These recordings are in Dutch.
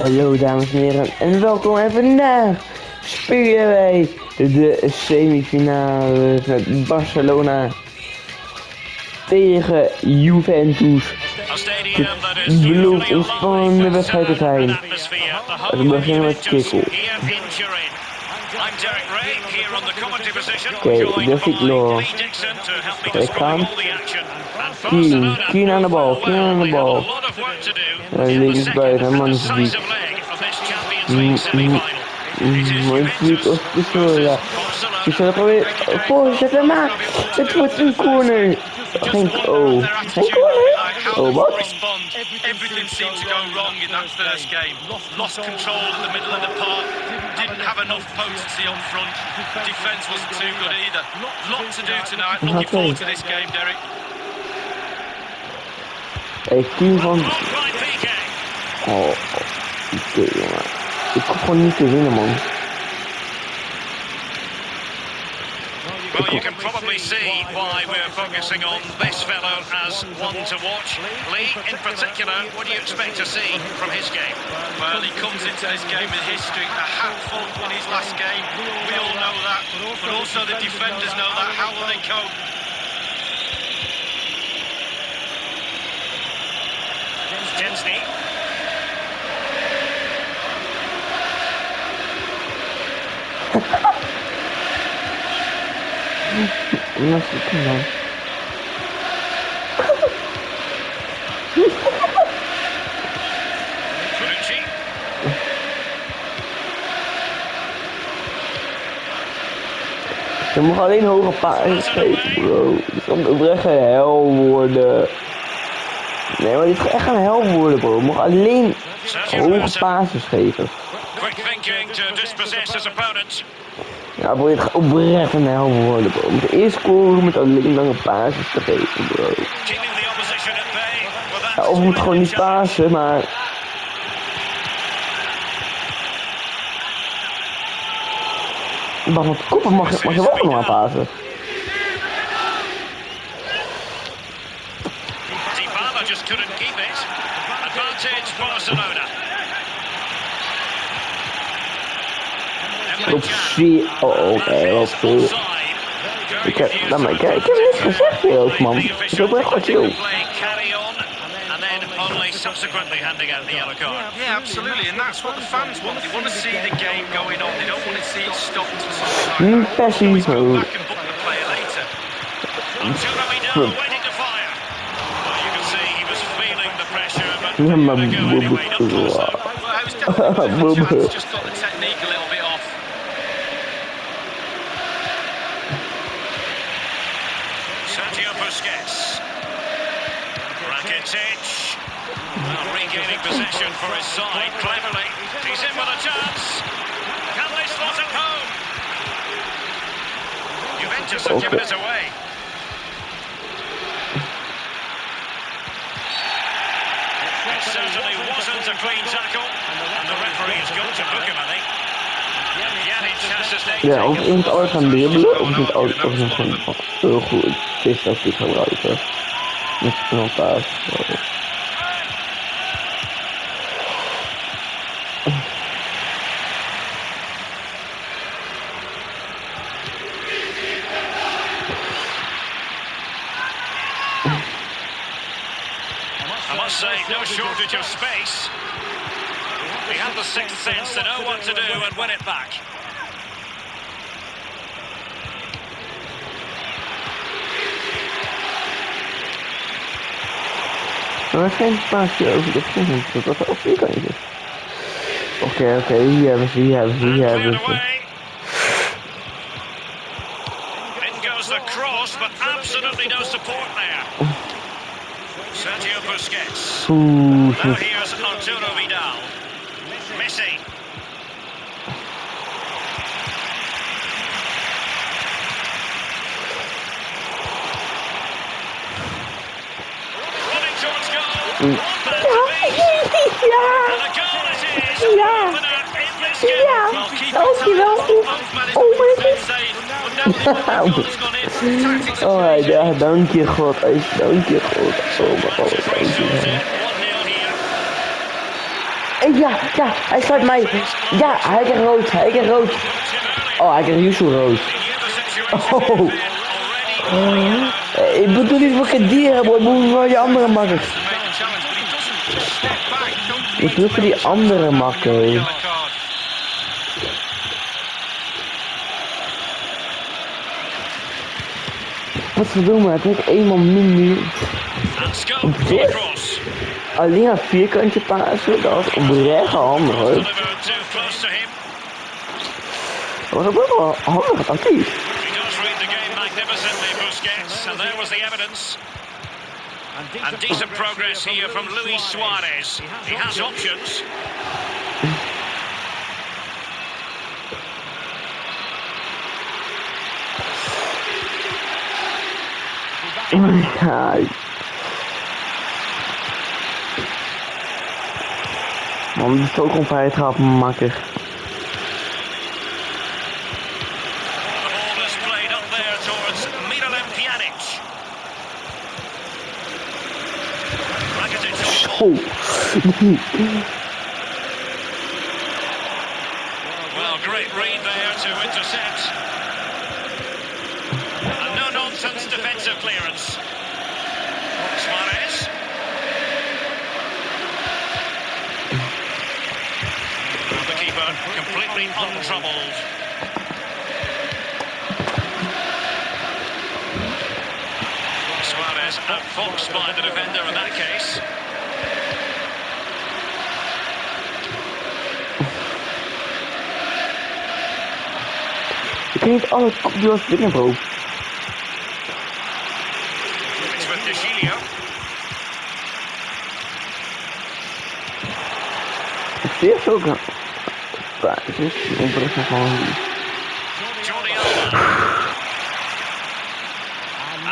Hallo dames en heren en welkom en vandaag spelen wij de semifinale met Barcelona tegen Juventus. Het belooft een spannende wedstrijd te zijn. We beginnen met kick-off. Oké, de Victor. Ik ga. Kien aan de bal, Kien aan de bal. Linksbuiten, Magnifiek. Magnifiek of Pistola. Pistola probeert voorzetten, maar het wordt een corner. Geen corner? Oh, wat? Everything seemed to go wrong in that first game. Lost control in the middle of the park. Didn't have enough potency up front. Defense wasn't too good either. Lot to do tonight. Looking forward to this game, Derek. Ik kies van... Oh, ik hoef gewoon niet te winnen, man. Well, you can probably see why we're focusing on this fellow as one to watch. Lee, in particular, what do you expect to see from his game? Well, he comes into this game with history, a hatful in his last game. We all know that, but also the defenders know that. How will they cope? Jensney. Nasıl kullan? Je mag alleen hoge paarden geven, bro. Dit kan oprecht een hel worden. Nee, maar dit gaat echt een hel worden, bro. Je mag alleen hoge passes geven. Ja, bro, dit gaat oprecht een hel worden, bro. Je moet eerst scoren met alleen lange passes te geven, bro. Ja, of je moet gewoon niet pasen, maar... Maar van koppen mag je wel nog maar pasen. Just couldn't keep it. Advantage Barcelona. Op zie. Oké, op zie. Ik heb niks gezegd hier ook, man. Ik heb echt wat chill. Subsequently handing out the yellow card. Yeah, absolutely, and that's what the fans want. They want to see the game going on. They don't want to see it stopped for something like that. Always go back and book the player later. Waiting to fire. Well, you can see he was feeling the pressure, but he had to go anyway. Not close though. Well, it was definitely a chance, just got the technique a little bit off. Sergio Busquets. Rakitic. Well, regaining possession for his side cleverly. He's in with a chance. Can they slot it home? Juventus have given it away. It certainly wasn't a clean tackle, and the referee has got to book him, I think. Ja, of je moet alles gaan dribbelen, of je moet alles nog gaan heel goed gymnastiek gebruiken. Met een paas. I must say, no shortage of space. He had the sixth sense to know what to do and win it back. Er was geen spatie over de grond, dat was ook niet kan. Oké, hier hebben ze. In goes the cross, but absolutely no support there. Sergio Busquets. Now here's Arturo Vidal. Messi. Running towards goal. One man to beat. And a goal it is. Opener in this game. Well, keep it both managed to save. But now the other goal has gone in. Oh ja, dank je God. Dank je God. Oh mijn God, dank je God. Ja, hij sluit mij. Ja, hij krijgt rood, Oh, hij krijgt Yusuf rood. Oh. Ik bedoel niet voor het dieren, bro. Ik moet wel die andere makkers. Ik bedoel voor die andere makkers. Wat verdomme, het heeft eenmaal minder. Alleen een vierkantje pasen, dat was oprecht handig hoor. Dat was ook wel handig tactiek. And decent progress here from Luis Suarez. He has options. Man, die is ook onvrijheid gehad, makker. Well, great read there to intercept. And no-nonsense defensive clearance. Suarez. And the keeper completely untroubled. Suarez outfoxed by the defender in that case. Ik weet niet alle kopjes dingen, bro. It's with Deschilio. Ik zie echt ook een... Het is onbericht nog gewoon...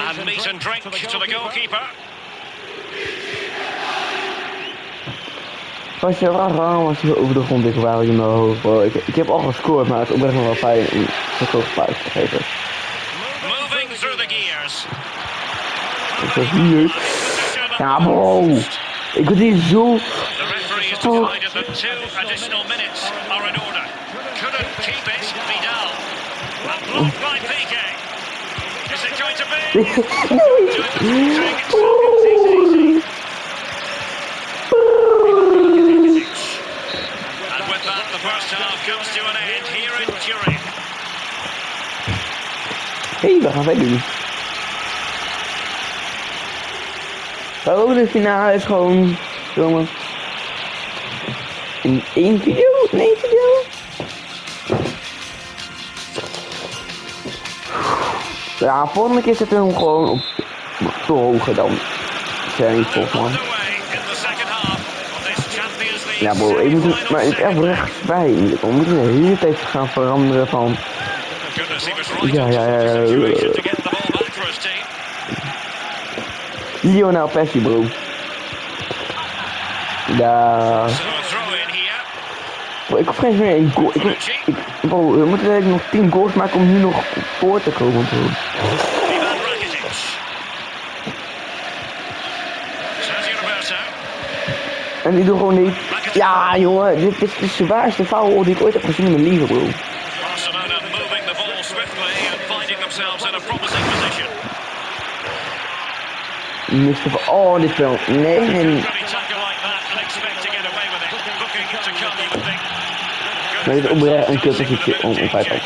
And meat and drink to the goalkeeper. Was je wel raar als je over de grond ligt waar je in mijn hoofd, bro. Ik heb al gescoord, maar het is oprecht nog wel fijn om het ook fout te geven. Moving through the gears. Dat is leuk. Ja, bro. Ik word hier zo... The referee has decided that 2 additional minutes are in order. Couldn't keep it, Vidal. And blocked by Piqué. Is it going to be? And with that, the first half comes to an end here in Turin. Hey, wat gaan wij doen? Oh, de finale is gewoon... Jongens. In 1 video? In 1 video? Ja, volgende keer zetten we hem gewoon op te hoger dan zijn volgens mij. Ja bro, ik moet maar het is echt rechtsbij. We moeten de hele tijd gaan veranderen van... Ja. Lionel Messi bro. Ja. Bro, ik hoef geen eens meer een goal. Bro, we moeten eigenlijk nog 10 goals maken om nu nog voor te komen bro. En die doet gewoon niet. Ja jongen, dit is de zwaarste foul die ik ooit heb gezien in mijn leven bro. Oh, dit spel. Nee. Maar dit is oprecht een kuttertje om 5 te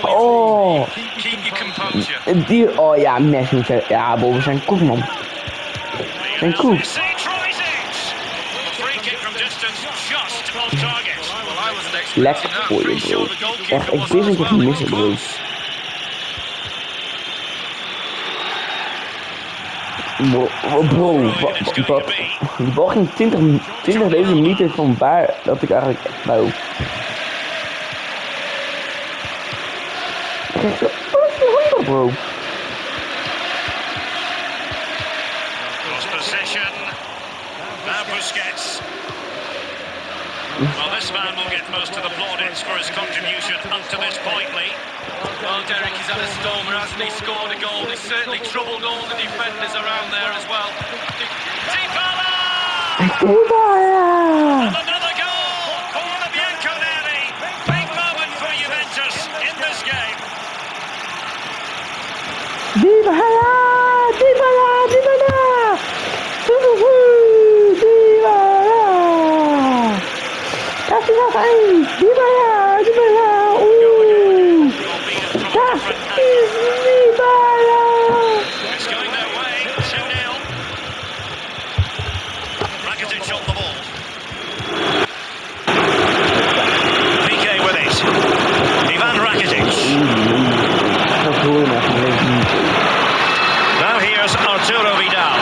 Oh. Die, oh ja, Messi moet zeggen. Ja, bro, we zijn koek man. We zijn koek. Lekker voor je bro. Echt, ik wist dat je ging missen bro. Bro, die bal ging 20 deze meter van waar dat ik eigenlijk echt wou. Kijk, wat is die handen bro? Well, this man will get most of the plaudits for his contribution up to this point, Lee. Well, Derek, he's had a stormer, hasn't he? Scored a goal. He's certainly troubled all the defenders around there as well. Dybala! And another goal for the Bianconeri. Big moment for Juventus in this game. Dybala! Dybala! Dybala! Dybala! That's enough, Dybala! Dybala! Ooh! That is Dybala! It's going their way, 2-0. Rakitic on the ball. PK with it. Ivan Rakitic. Now here's Arturo Vidal.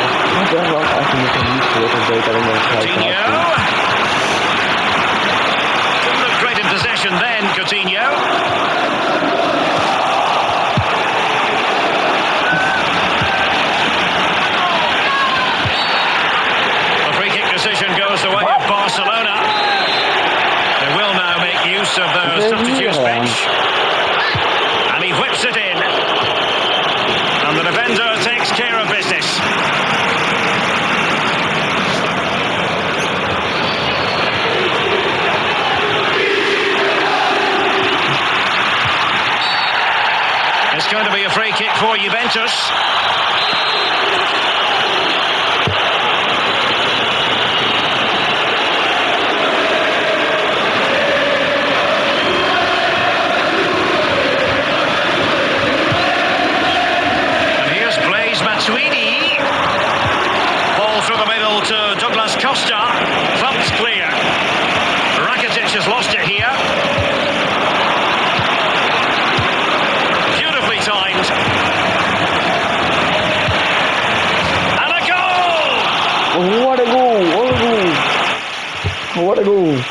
Coutinho. Didn't look great in possession then, Coutinho. The free kick decision goes the way of Barcelona. They will now make use of the substitutes bench. And he whips it in. And the defender takes care of business. It's going to be a free kick for Juventus. Ball through the middle to Douglas Costa. Thumped clear. Rakitic has lost it here. Beautifully timed. And a goal! What a goal! What a goal! What a goal!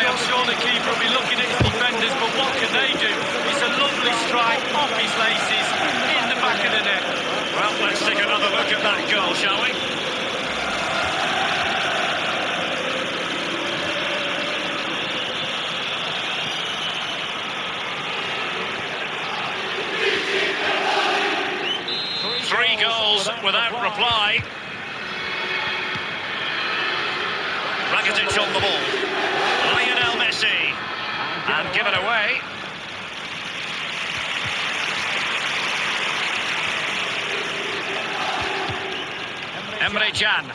I'm sure the keeper will be looking at his defenders, but what can they do? It's a lovely strike off his laces in the back of the net. Well, let's take another look at that goal, shall we? Three goals without reply. Rakitic on the ball. Lionel Messi, and give it away. Emre Can.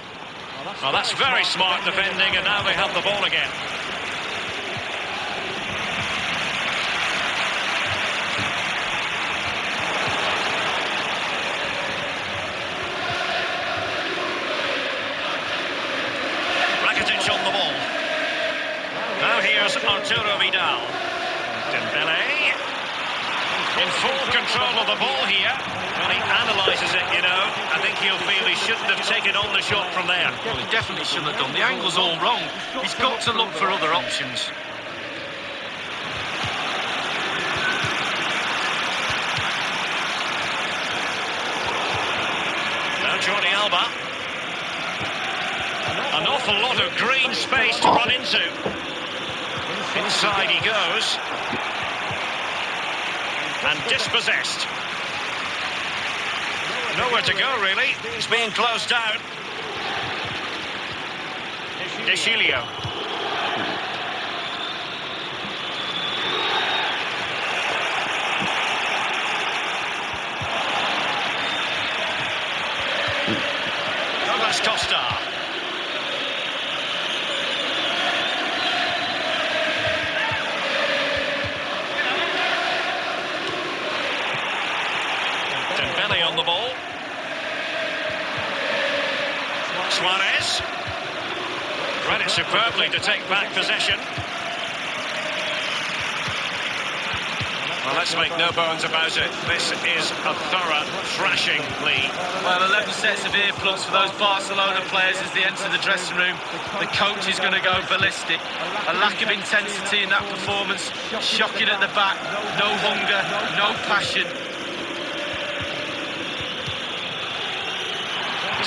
Well, that's very smart defending, and now they have the ball again. Rakitic on the ball. Now here's Arturo Vidal. Dembele. In full control of the ball here. When he analyses it, you know, I think he'll feel he shouldn't have taken on the shot from there. Well, he definitely shouldn't have done. The angle's all wrong. He's got to look for other options. Now Jordi Alba. An awful lot of green space to run into. Inside he goes. And dispossessed. Nowhere to go, really. He's being closed down. De Chilio. Douglas Costa. Dembele on the ball. Suarez. Read it superbly to take back possession. Well, let's make no bones about it. This is a thorough thrashing, Lee. Well, 11 sets of earplugs for those Barcelona players as they enter the dressing room. The coach is going to go ballistic. A lack of intensity in that performance. Shocking at the back. No hunger, no passion.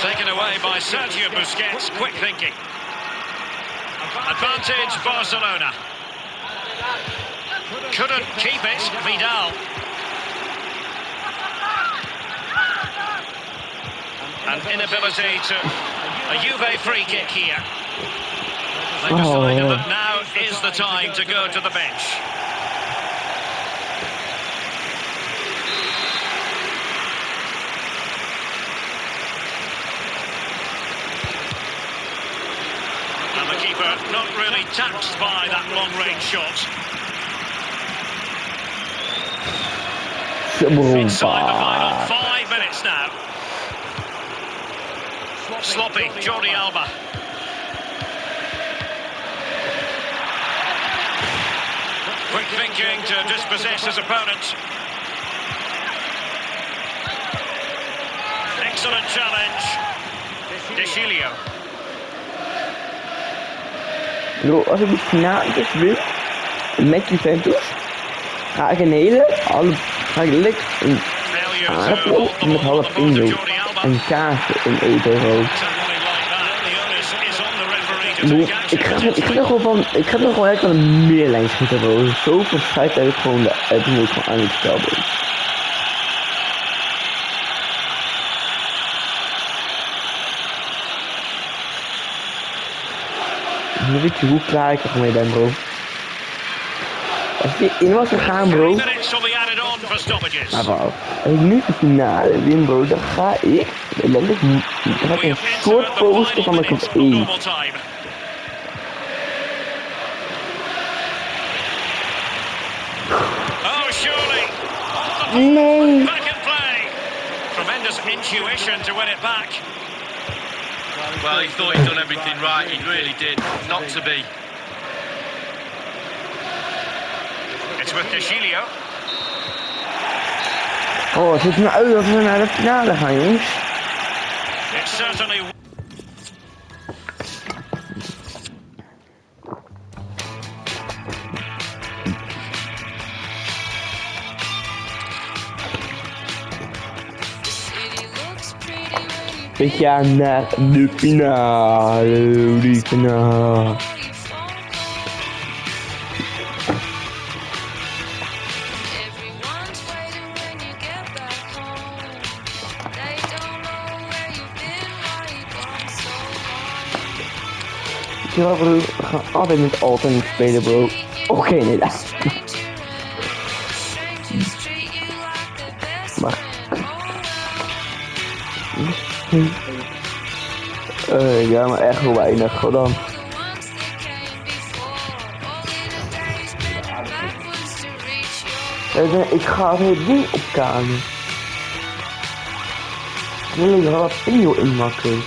Taken away by Sergio Busquets. Quick thinking. Advantage Barcelona. Couldn't keep it. Vidal. An inability to... A Juve free kick here. They've decided that now is the time to go to the bench. And the keeper not really taxed by that long-range shot. Inside the final 5 minutes now. Sloppy, Jordi Alba. Quick thinking to dispossess his opponent. Excellent challenge. De Chilio. Bro, als ik die finale win met Juventus, ga ik een hele lekker een aardappel met jalapeno en kaas in eten ook. Ik ga er gewoon echt wel een meerlijn schieten, bro. Zoveel schijt heb ik gewoon de moet gewoon aan het spel, bro. Nu weet je hoe klaar ik ermee ben, bro. Als ik in was gegaan, bro. Maar bro, als ik nu de finale win, bro, dan ga ik een soort poster van mijn kop 1. Nee. Tremendous intuition to win it back. Well, he thought he'd done everything right. He really did. Not to be. It's with De Chilio. Oh, het is me uit dat we naar de finale gaan, jongens. It's certainly. We gaan naar de finale, die finale. Ja, bro, we gaan altijd met alternate spelen, bro. Oké, nee, dat. Maar. Ja, maar echt wel weinig, dan. Ik ga het ding opkanen. Ik wil er wel jalapeno in maken.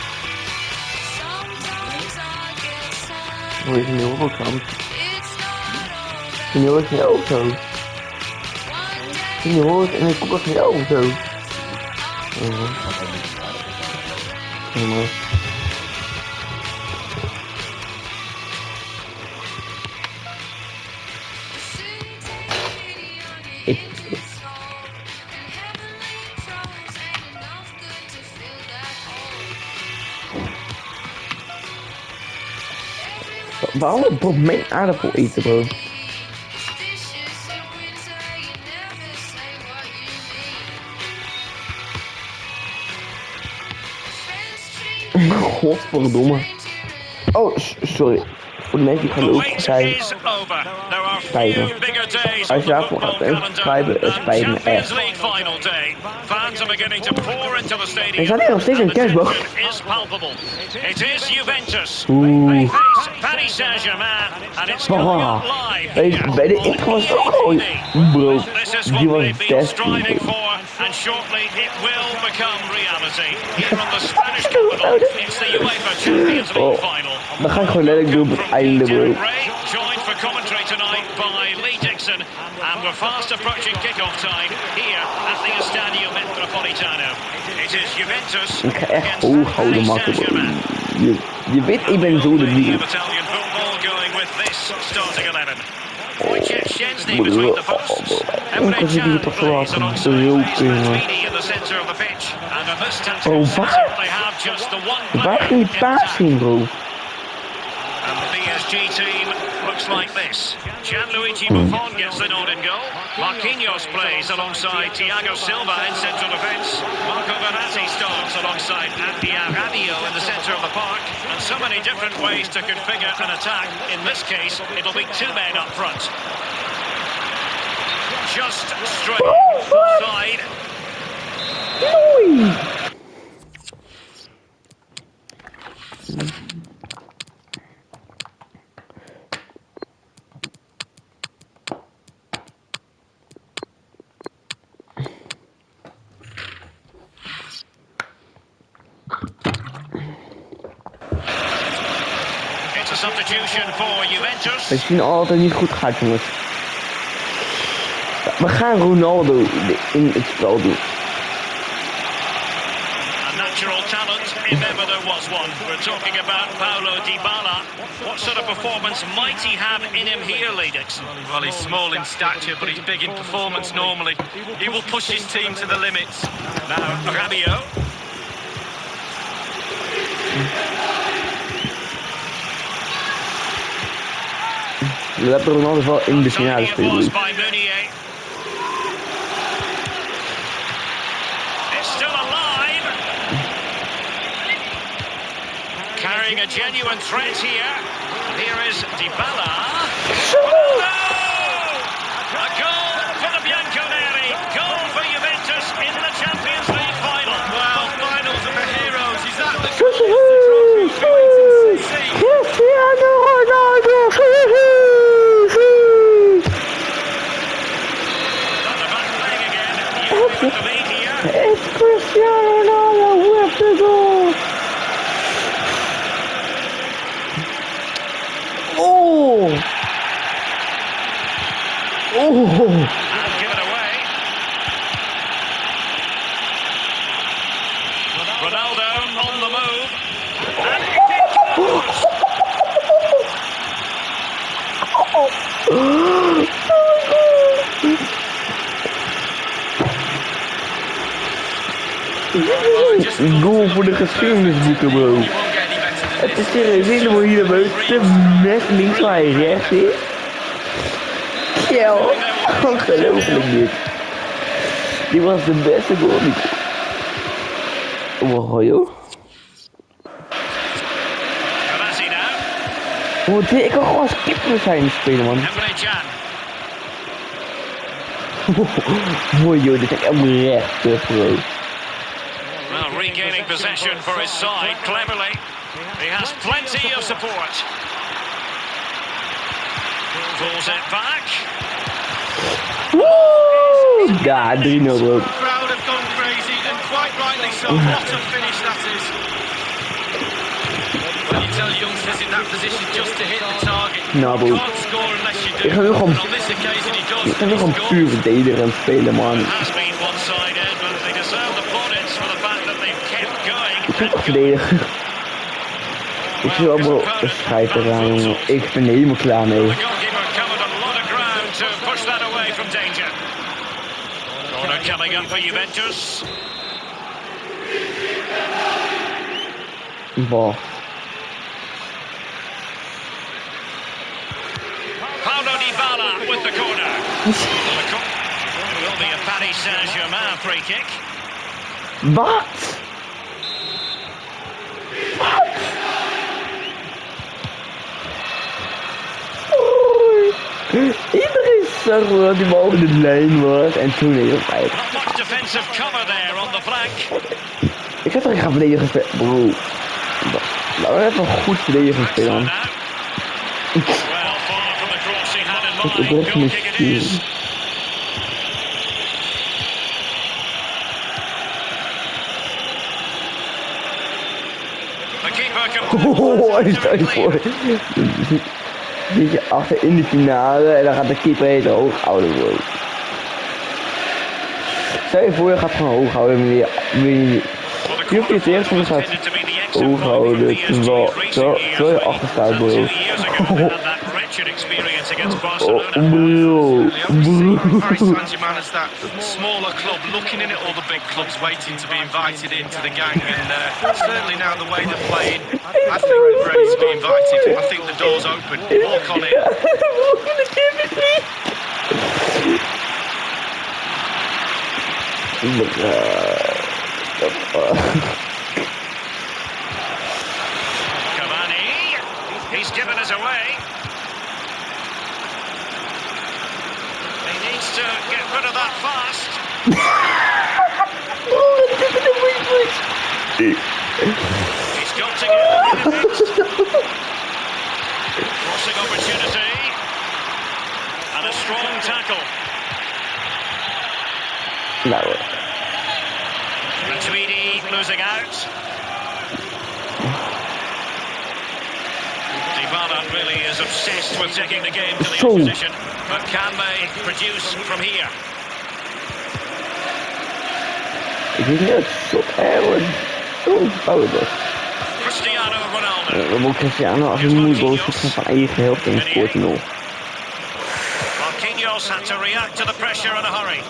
Hoe is een heel veel kant? Een hoort je ook zo. Je hoort en ik kom ook niet ook zo. Waarom Bob mijn aardappel eten, bro? Godverdomme. Oh, sorry. Voor de mensen die gaan lopen zijn. Spijt me. Als je daarvoor gaat subscriben, het spijt me echt. Er staat hier nog steeds een cashbox. Oeh. Wow. Bij de intro was het ook gewoon. Bro, die was best goed. And shortly it will become reality. Here on the Spanish capital, it's the UEFA Champions League final. Dan ga ik gewoon letterlijk doen op het einde, bro. Joined for commentary tonight by Lee Dixon, and we're fast approaching kick-off time here at the Estadio Metropolitano. It is Juventus against Paris Saint-Germain. Je weet, ik ben zo de nieuwe. Italian football going with this this starting 11. Wojciech Szczęsny between the posts. Emre Can plays alongside Matuidi in the centre of the pitch. And in this tactical setup, they have just the one player in attack. bro? And the PSG team looks like this. Gianluigi Buffon gets the nod in goal. Marquinhos plays alongside Thiago Silva in central defence. Marco Verratti starts alongside Andrea Rabiot in the centre of the park. And so many different ways to configure an attack. In this case, it'll be two men up front. Just straight side. It's a substitution for Juventus. We zien altijd niet goed gaat, jongens. We gaan Ronaldo in het spel doen. A natural talent, if ever there was one. We're talking about Paulo Dybala. What sort of performance might he have in him here, Leedix? Well, he's small in stature, but he's big in performance normally. He will push his team to the limits. Now, Rabiot. We hebben Ronaldo wel in de finale spelen. It's still alive. Carrying a genuine threat here. Here is Dybala. A goal for the Bianconeri. Goal for Juventus in the Champions League final. Well, finals are for heroes. Is that the Cristiano Ronaldo! It's Cristiano Ronaldo with the goal! Oh! Oh! And give it away. Ronaldo on the move. And Goal voor de geschiedenisboeken, bro. Het is serieus helemaal hier naar buiten. Met links waar hij rechts is. Ja, ongelooflijk dit. Die was de beste goal. Wow, joh. Oh, ik kan gewoon skipper zijn spelen, man. Wow, joh, dit is echt recht, bro. Well, regaining possession for his side cleverly. He has plenty of support. Pulls it back. Woo! Ja, 3-0, bro. The crowd have gone crazy, and quite rightly so. What a finish that is. When you tell youngsters in that position just to hit the target, Nou, bro. you can't score unless you do. Ik ga nu gewoon, And on this occasion he does. ik ga nu gewoon puur verdedigen en spelen, man. It has been one-sided, but they deserve the plaudits for the fact that they've kept going. Ik ga verdedigen. Ik zie wel, bro, een schijt eraan, jongen. Ik ben er helemaal klaar mee. The goalkeeper covered a lot of ground to push that away from danger. Corner coming up for Juventus. Bal. Paulo Dybala with the corner. It will be a Paris Saint-Germain free kick. Wat? Iedereen zag dat die bal over de lijn was en toen heel fijn. Not much defensive cover there on the flank. Ik heb er gaan verdedigen spelen, bro. Laten we even goed verdedigen spelen. Well, far from the cross he had in Ik mind. oprecht Goal kick it is. misschien. The keeper Oh, stel je voor. Zit je achter in de finale en dan gaat de keeper heel hoog houden, bro. Stel je voor, je gaat gewoon hoog houden en je hoeft je het eerst van gaat hoog houden terwijl je achter staat, bro. wretched experience against Oh, Barcelona. bro. We only see Paris Saint-Germain as that smaller club looking in at all the big clubs waiting to be invited into the gang, and certainly now the way they're playing, I think they're ready to be invited. I think the door's open. Walk on in. Cavani, he's given us away. He needs to get rid of that fast. He's got to get in the mix. Crossing opportunity. And a strong tackle. No. Matuidi losing out. Dybala really is obsessed with taking the game to the opposition. But can they produce from here? Ik weet niet dat het zo erg wordt. Zo eenvoudig. Cristiano Ronaldo. Dan moet Cristiano als een moeilijk goal schiet van eigen helft en scoort hij nog. Marquinhos had to react to the pressure in a hurry.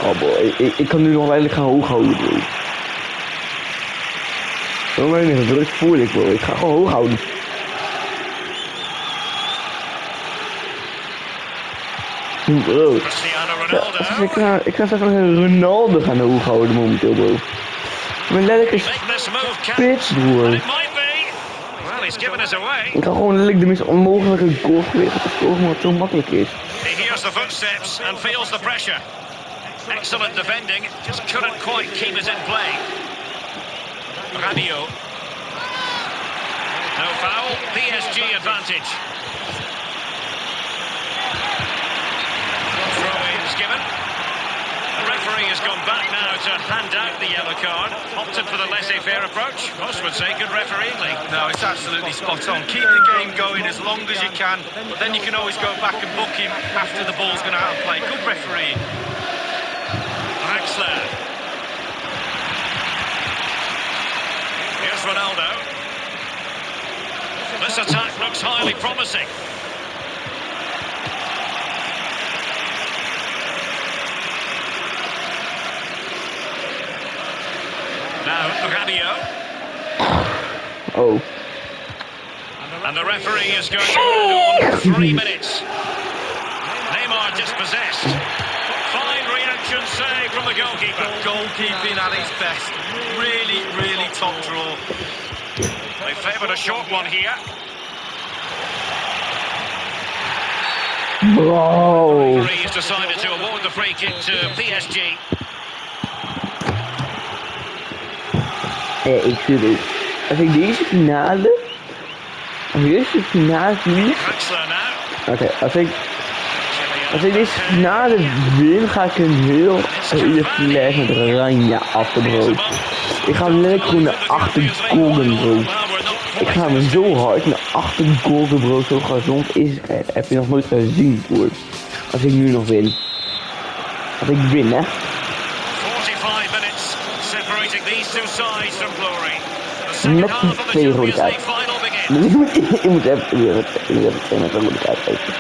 Oh boy, ik kan nu nog eindelijk gaan hoog houden, bro. Zo weinig druk voel ik, bro. Ik ga gewoon hoog houden. Bro. Cristiano Ronaldo. Ik ga straks nog Ronaldo gaan hoog houden momenteel, bro. Ik ben letterlijk spits, broer. Ik ga gewoon letterlijk de meest onmogelijke goal proberen te scoren, omdat het zo makkelijk is. He hears the footsteps and feels the pressure. Excellent defending, just couldn't quite keep it in play. Rabiot. No foul, PSG advantage. Throw-ins given. The referee has gone back now to hand out the yellow card. Opted for the laissez-faire approach. Most would say good refereeing, Lee. No, it's absolutely spot on. Keep the game going as long as you can, but then you can always go back and book him after the ball's gone out of play. Good refereeing. Draxler. Here's Ronaldo. This attack looks highly promising. Now, Rabiot. Oh. And the referee is going to add on 3 minutes. Neymar dispossessed. Fine reaction save from the goalkeeper. Goalkeeping at its best. Really, really top draw. They favoured a short one here. Bro. The referee has decided to award the free kick to PSG. Ik zie dit. Als ik deze finale verlies. Draxler now. Oké, als ik deze finale win, ga ik een heel fles met oranje af de brood. Ik ga letterlijk gewoon naar achter golden, bro. Ik ga me zo hard naar achter golden, bro. Zo gezond is het. Heb je nog nooit gezien, broer. Als ik nu nog win. Als ik win, hè. 45 minutes separating these two sides from glory. The second Met half of the twee rode Champions League kaarten. final begins. Je moet even weer twee met een rode kaart geven.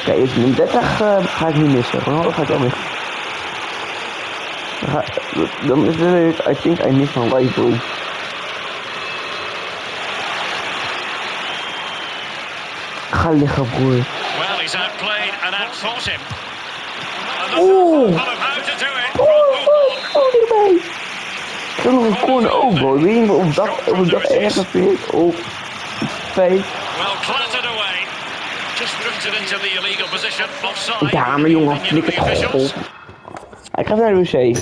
Kijk, is min 30 ga ik niet missen. Ronaldo gaat wel weg. Dan is het, I think I miss my life, bro. Ga liggen, broer. Well, he's outplayed and outfought him. Oeh. How to do it. Oh, dichtbij. Ik heb nog een corner ook, bro. Ik weet niet of dat erger vind. Of 5. Well, clattered away. Just drifted into the illegal position. Offside. Ja, maar jongen, flikker toch op. Ik ga naar de wc.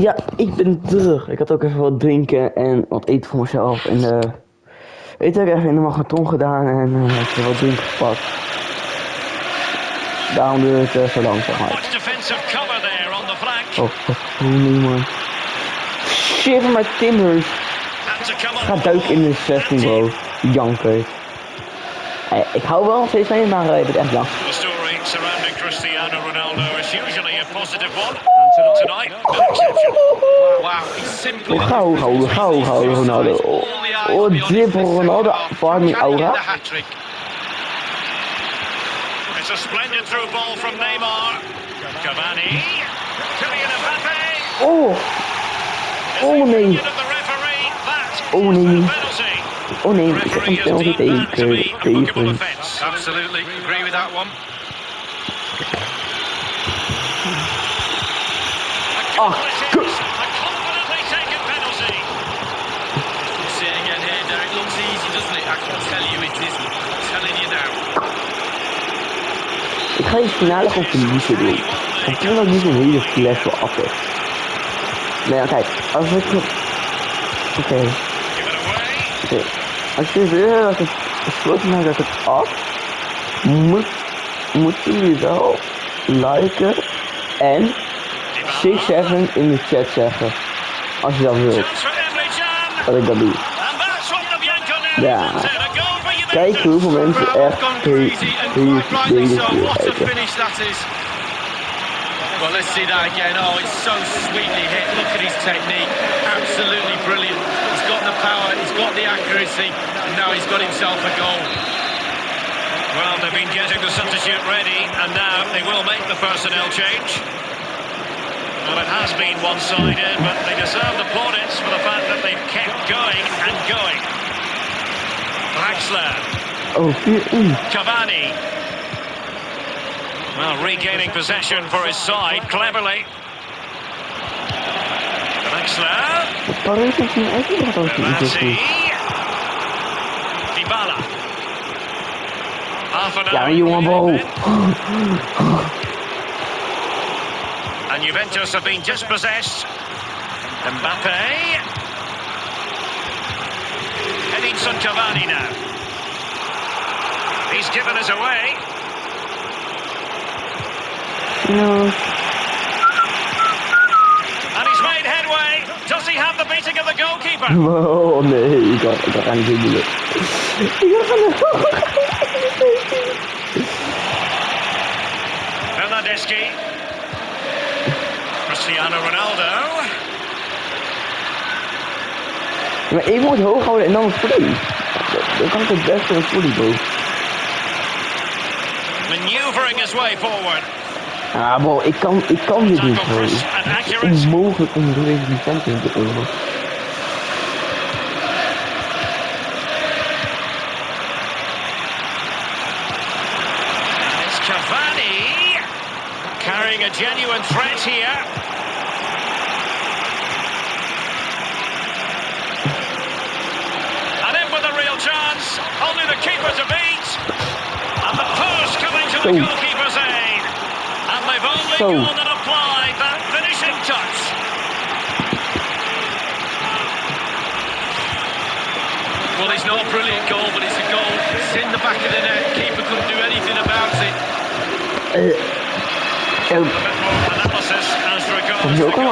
Ja, ik ben terug. Ik had ook even wat drinken en wat eten voor mezelf. En eten heb ik even in de marathon gedaan en even wat drinken gepakt. Daarom duurde het zo lang, zeg maar. Oh nee man. Shit van mijn timbers. Ga duiken in de 16 bro. Janker. Ik hou wel nog steeds van je, maar je bent echt lang. The story surrounding Cristiano Ronaldo is usually a positive one. Tonight, no exception. Wow, he's simply Gauw, Ronaldo. Oh, drip Ronaldo. Farming aura. It's a splendid through ball from Neymar. Cavani. Kylian Mbappe. Oh nee. Oh nee. Oh nee, ik heb een penalty tegen. Absolutely, agree with that one. Ah, kut. See it again here, Derek. Looks easy, doesn't it? I can tell you it isn't. I'm telling you now. Ik ga je finale gewoon verliezen doen. Ik vind dat niet een hele fles wel af is. Nee, kijk, als ik... Oké. Als je wil dat het besloten maakt dat het af, moet jullie wel liken en 6-7 in de chat zeggen. Als je dat wilt. Dat ik dat doe. Ja. Kijk hoeveel mensen echt deze kijken. Well, let's see that again. Oh, it's so sweetly hit. Look at his technique. Absolutely brilliant. He's got the power, he's got the accuracy, and now he's got himself a goal. Well, they've been getting the substitute ready, and now they will make the personnel change. Well, it has been one-sided, but they deserve the plaudits for the fact that they've kept going and going. Draxler. Oh, Cavani. Well, regaining possession for his side, cleverly. Draxler. Verratti. Dybala. Half an hour. And Juventus have been dispossessed. Mbappe. Edinson Cavani now. He's given us away. No. And he's made headway. Does he have the beating of the goalkeeper? Oh nee, ik ga niet doen. Bernardeschi. Cristiano Ronaldo. Maar ik moet hoog houden en dan volley. Dan kan ik het beste met volley doen. Maneuvering his way forward. Ah, bro, ik kan dit niet gewoon. Het is onmogelijk om deze defensie te komen. It's Cavani carrying a genuine threat here. And in with a real chance. Only the keeper to beat. And the post coming to the goalkeeper's aid. And they've only gone and applied that finishing touch. Well, it's not a brilliant goal, but it's a goal. It's in the back of the net. Keeper couldn't do anything about it. A bit more analysis as regards the goal.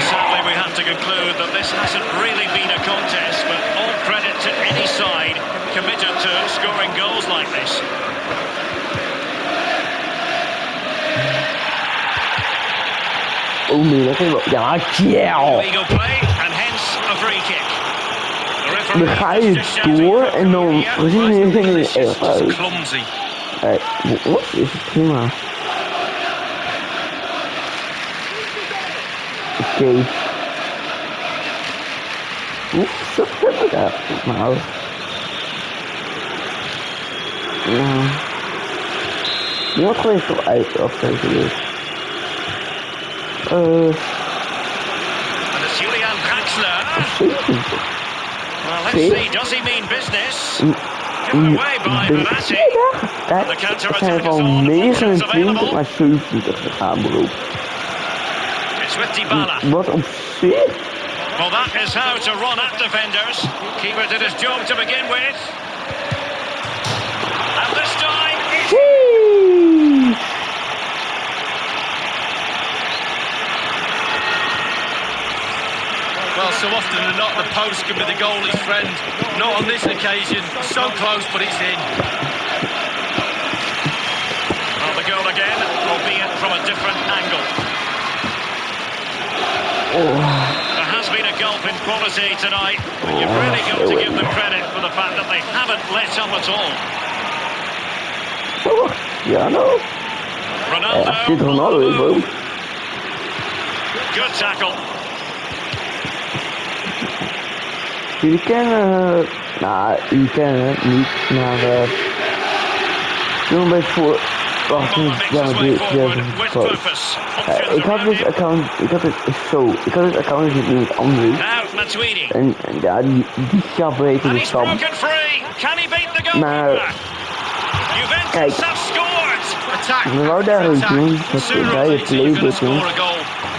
Sadly, we have to conclude that this hasn't really been a contest, but all credit to any side committed to scoring goals like this. Oh nee, dat is wel... Ja, Illegal play, and hence a free kick. Dan ga je door en dan precies in je echt uit. Clumsy. Wat is het prima. Oké. Oeh, zo heb ik daar. Nou. Ja. Iemand geweest toch uit afgeven dus. And it's Julian Draxler. Well, let's see, does he mean business? Kijk, het zijn van 29 naar 27 gegaan, bro. It's with Dybala. Wat op zich? Well, that is how to run at defenders. Keeper did his job to begin with. And this time, Well, so often than not, the post can be the goalie's friend. Not on this occasion. So close, but it's in. well, the goal again, albeit from a different angle. There has been a gulp in quality tonight, but you've really got to give them credit for the fact that they haven't let up at all. Ja, nou. Ronaldo. Dit Ronaldo is bro. Good tackle. Jullie kennen... Nou, jullie kennen het niet, maar... doe een beetje voor... Wacht, ja, maar dit... Ik had dit account... Ik had dit account met iemand anders. En ja, die gaf weten de stap. Maar... Kijk... We wouden daar ook doen, dat bij het playbutton.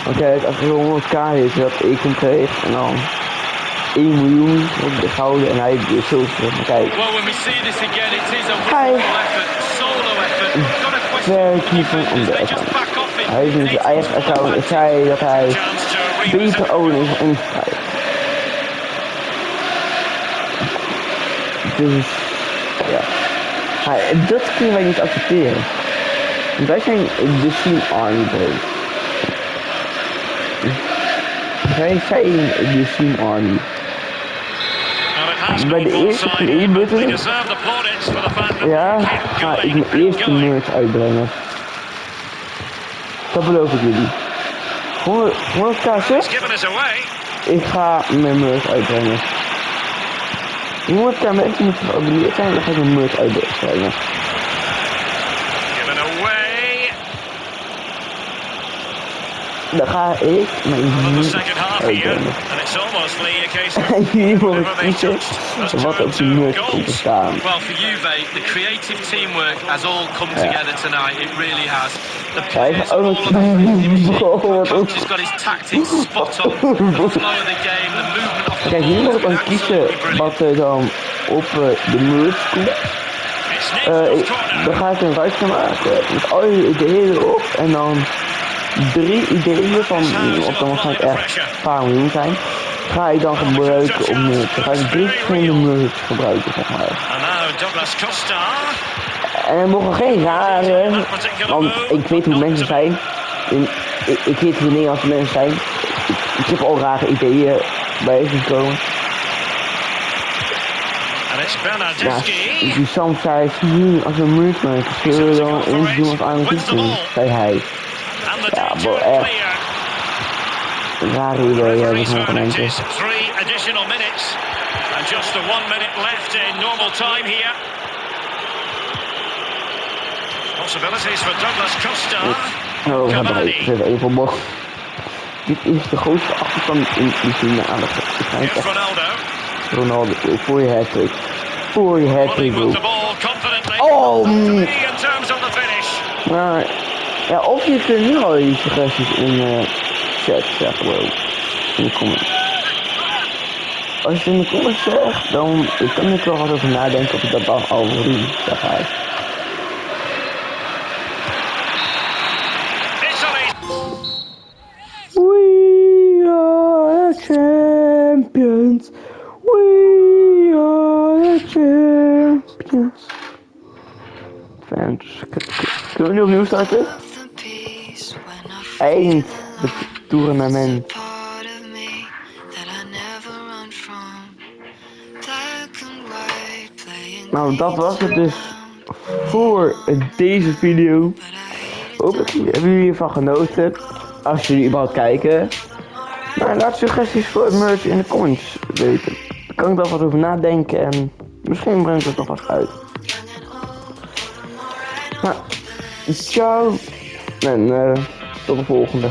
Want kijk, als er 100k is, dat ik hem kreeg, en dan 1 miljoen op de gouden en hij de zilveren. Maar kijk, hij werkt niet van om de account. Hij is in zijn eigen account en zei dat hij beter owner is dan ons krijgt. Dus, ja. Dat kunnen wij niet accepteren. Wij zijn de Team Army bro. Wij zijn de Team Army. Bij de eerste playbutton, ja, ga ik mijn eerste merch uitbrengen. Dat beloof ik jullie. 100k subs, ik ga mijn merch uitbrengen. 100k mensen moeten geabonneerd zijn, dan ga ik mijn merch uitbrengen. Dan ga ik mijn merch uitbrengen. En jullie mogen kiezen wat op die merch komt te staan. Well, for Juve, the creative teamwork has all come together tonight. It really has. The players all of the coach has got his tactics spot on. The flow of the game, the movement of the ball. Kijk, jullie mogen dan kiezen wat er dan op de merch komt. Dan ga ik een ruitje maken met al je ideeën erop en dan 3 ideeën van, of dan waarschijnlijk echt een paar miljoen zijn, ga ik dan gebruiken om merch. Dan ga ik 3 verschillende merch gebruiken, zeg maar. En er mogen geen rare, want ik weet hoe mensen zijn. Ik weet hoe Nederlandse mensen zijn. Ik heb al rare ideeën bij gekomen. Ja, die Sam zei, als we een merch maken, zullen we dan eens doen wat aan het doen, zei hij. Ja, bro, echt. Rare ideeën hebben we nog mensen. Oh, we hebben er even op bocht. Dit is de grootste achterstand in de finale. Ronaldo, voor je hat-trick. Voor je hat-trick, bro. Oh! Maar, ja, of je kunt nu al je suggesties in chat zeggen, bro. In de comments. Als je het in de comments zegt, dan kan ik wel wat over nadenken of ik dat dan al wil doen, zeg hij. We are the champions. We are the champions. Fans, kunnen we nu opnieuw starten? Eind het tournament. Nou, dat was het dus voor deze video. Hopelijk hebben jullie hiervan genoten. Als jullie überhaupt kijken. Nou, laat suggesties voor het merch in de comments weten. Daar kan ik daar wat over nadenken en misschien breng ik het nog wat uit. Nou, ciao en tot de volgende.